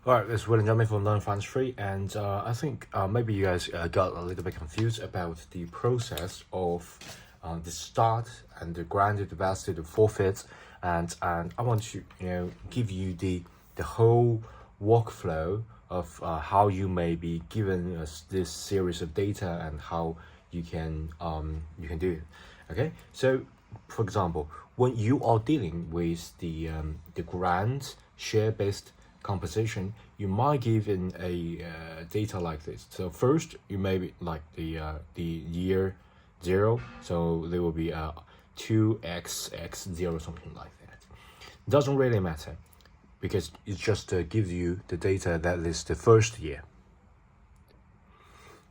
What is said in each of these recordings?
Alright, this is William Jumping from Learn Finance Free, and I think maybe you guys got a little bit confused about the process of the start and the granted, vested, the forfeit, and I want to give you the whole workflow of how you may be given this series of data and how you can do it. Okay, so for example, when you are dealing with the grant share-based compensation, you might give in a data like this. So first, you may be like the year 0, so there will be 2x0, something like that. Doesn't really matter because it just gives you the data that is the first year.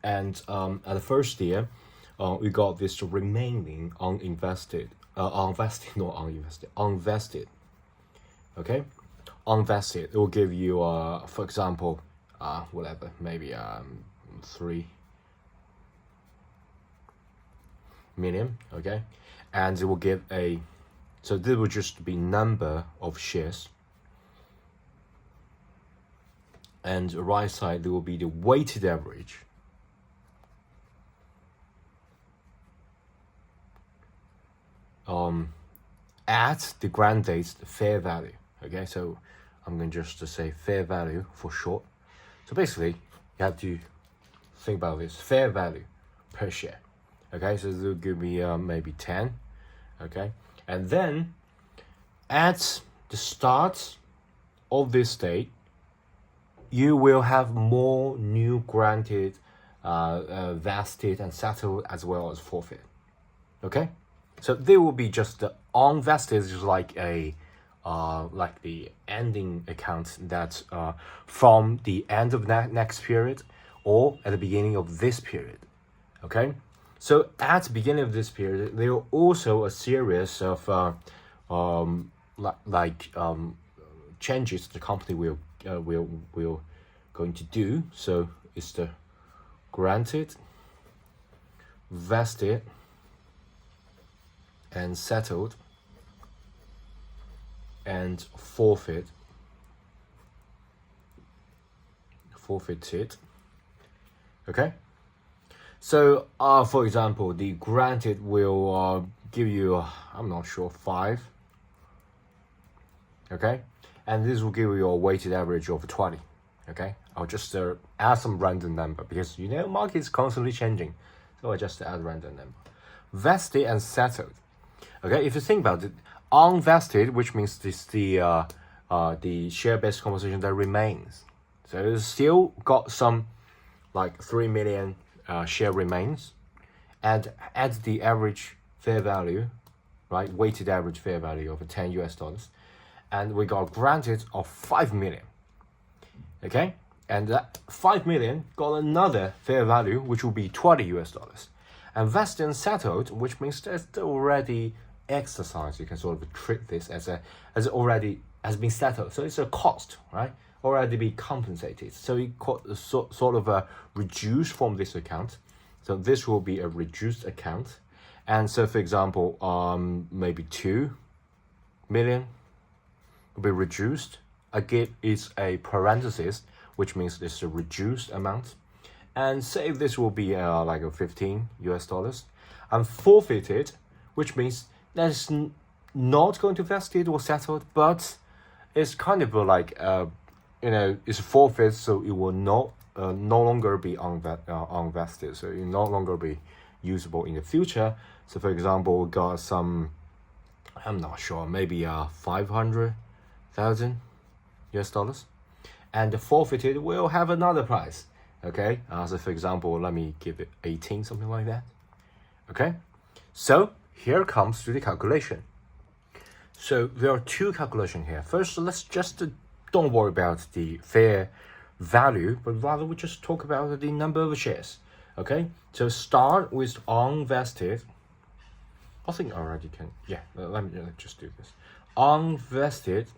And at the first year, we got this remaining unvested. Okay, unvested. It will give you, for example, whatever, maybe 3 million. Okay, and it will give a. So this will just be number of shares. And the right side, there will be the weighted average. At the grant date, the fair value. Okay, so I'm going just to say fair value for short. So basically, you have to think about this fair value per share. Okay, so this will give me maybe 10. Okay, and then at the start of this date, you will have more new granted, vested and settled as well as forfeit. Okay, so there will be just the unvested is like a like the ending account that from the end of that next period or at the beginning of this period. Okay, so at the beginning of this period, there are also a series of changes the company will going to do. So it's the granted, vested, and settled, and forfeited. Okay, so for example, the granted will give you I'm not sure 5. Okay, and this will give you a weighted average of 20. Okay, I'll just add some random number because market is constantly changing, so I just add random number. Vested and settled. Okay, if you think about it, unvested, which means this the share-based compensation that remains. So it's still got some like 3 million share remains, and at the average fair value, right, weighted average fair value of $10, and we got granted of 5 million. Okay, and that 5 million got another fair value which will be $20, and vested and settled, which means there's already exercise. You can sort of treat this as already has been settled, so it's a cost, right, already be compensated, so it sort of reduced from this account. So this will be a reduced account, and so for example maybe 2 million will be reduced. Again, it's a parenthesis, which means it's a reduced amount, and say this will be like a $15, and forfeited, which means that's not going to vested or settled, but it's kind of like it's forfeit, so it will no longer be unvested, so it will no longer be usable in the future. So for example, we got some, I'm not sure, maybe $500,000, and the forfeited will have another price. Okay, so for example, let me give it 18, something like that. Okay, so here comes to the calculation. So there are 2 calculations here. First, let's just don't worry about the fair value, but rather we just talk about the number of shares. Okay, so start with unvested. I think I already can. Yeah, let me just do this. Unvested.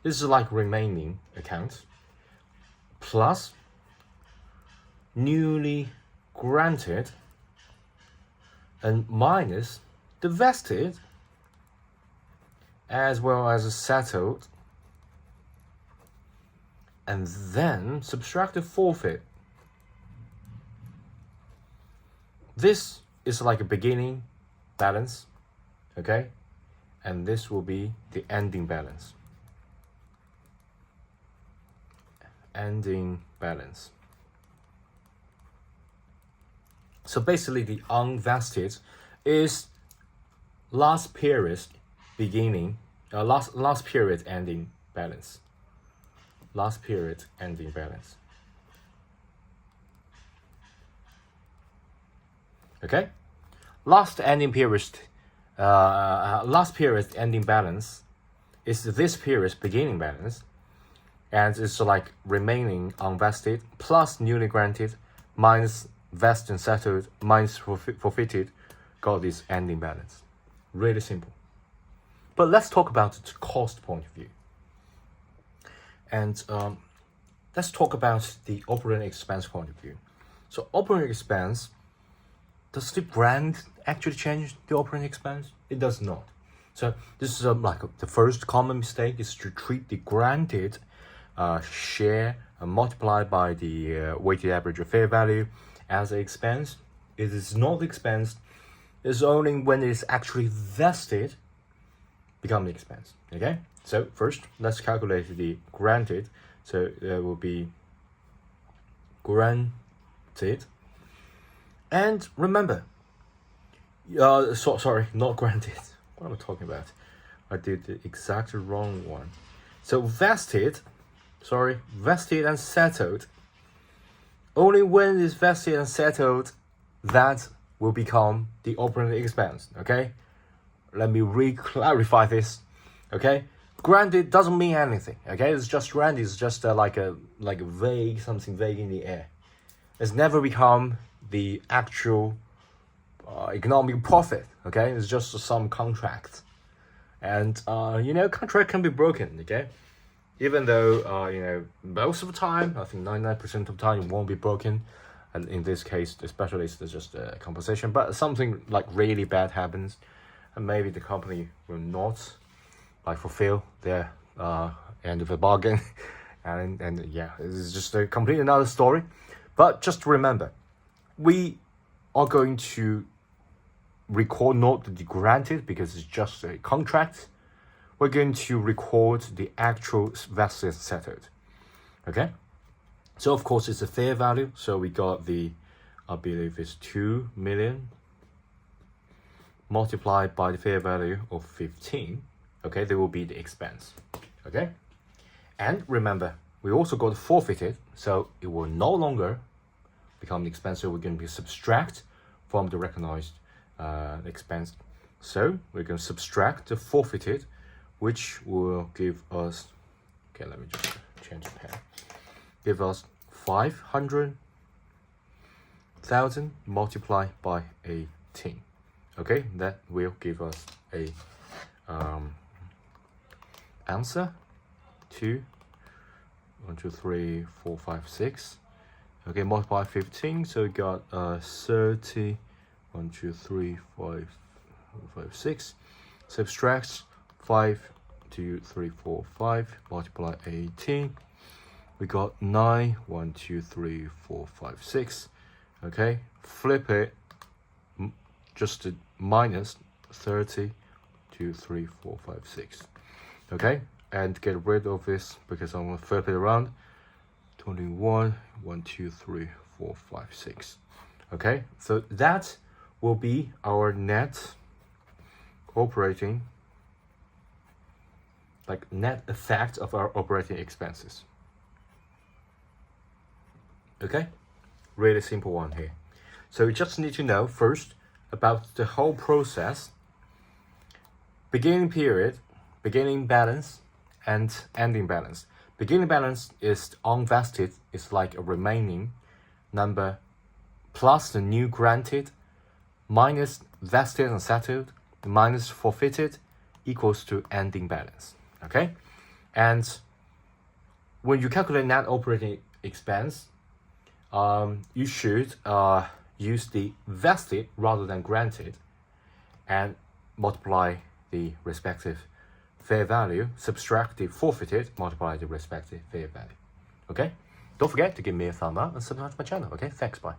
This is like remaining account plus newly granted and minus the vested as well as settled and then subtract the forfeit. This is like a beginning balance, okay? And this will be the ending balance. Ending balance. So basically the unvested is last period beginning, last period ending balance. Last period ending balance. Okay? Last period ending balance is this period's beginning balance, and it's like remaining unvested plus newly granted minus vested and settled minus forfeited, got this ending balance. Really simple. But let's talk about the cost point of view. And let's talk about the operating expense point of view. So operating expense, does the grant actually change the operating expense? It does not. So this is the first common mistake is to treat the granted share multiplied by the weighted average of fair value as an expense. It is not expense. It's only when it is actually vested become the expense. Okay. So first, let's calculate the granted. So there will be granted, and remember, sorry, not granted. What am I talking about? I did the exact wrong one. So vested and settled. Only when it's vested and settled, that will become the operating expense. Okay, let me re-clarify this. Okay, granted doesn't mean anything. Okay, it's just granted. It's just like a vague, something vague in the air. It's never become the actual economic profit. Okay, it's just some contract, and contract can be broken. Okay, even though most of the time, I think 99% of the time it won't be broken, and in this case especially it's just a compensation. But something like really bad happens, and maybe the company will not fulfill their end of the bargain, and yeah, it's just a completely another story. But just remember, we are going to record not the granted because it's just a contract. We're going to record the actual vested settled. Okay, so of course it's a fair value, so we got the, I believe it's 2 million multiplied by the fair value of 15. Okay, there will be the expense. Okay, and remember, we also got forfeited, so it will no longer become the expense. So we're going to subtract from the recognized expense. So we're going to subtract the forfeited, which will give us, okay, let me just change the pen, give us 500,000 multiplied by 18. Okay, that will give us a answer to 1, 2, 3, 4, 5, 6. Okay, multiply 15, so we got 30. 1, 2, 3, 5, 6. Subtract 5, 2, 3, 4, 5. Multiply 18. We got 9. 1, 2, 3, 4, 5, 6. Okay, flip it. Just to minus 30, 2, 3, 4, 5, 6. Okay, and get rid of this because I'm gonna flip it around. 21. 1, 2, 3, 4, 5, 6. Okay, so that will be our net operating, net effect of our operating expenses. Okay, really simple one here. So you just need to know first about the whole process: beginning period, beginning balance, and ending balance. Beginning balance is unvested, it's like a remaining number plus the new granted minus vested and settled minus forfeited equals to ending balance. Okay, and when you calculate net operating expense, you should use the vested rather than granted and multiply the respective fair value, subtract the forfeited, multiply the respective fair value. Okay? Don't forget to give me a thumb up and subscribe to my channel. Okay? Thanks. Bye.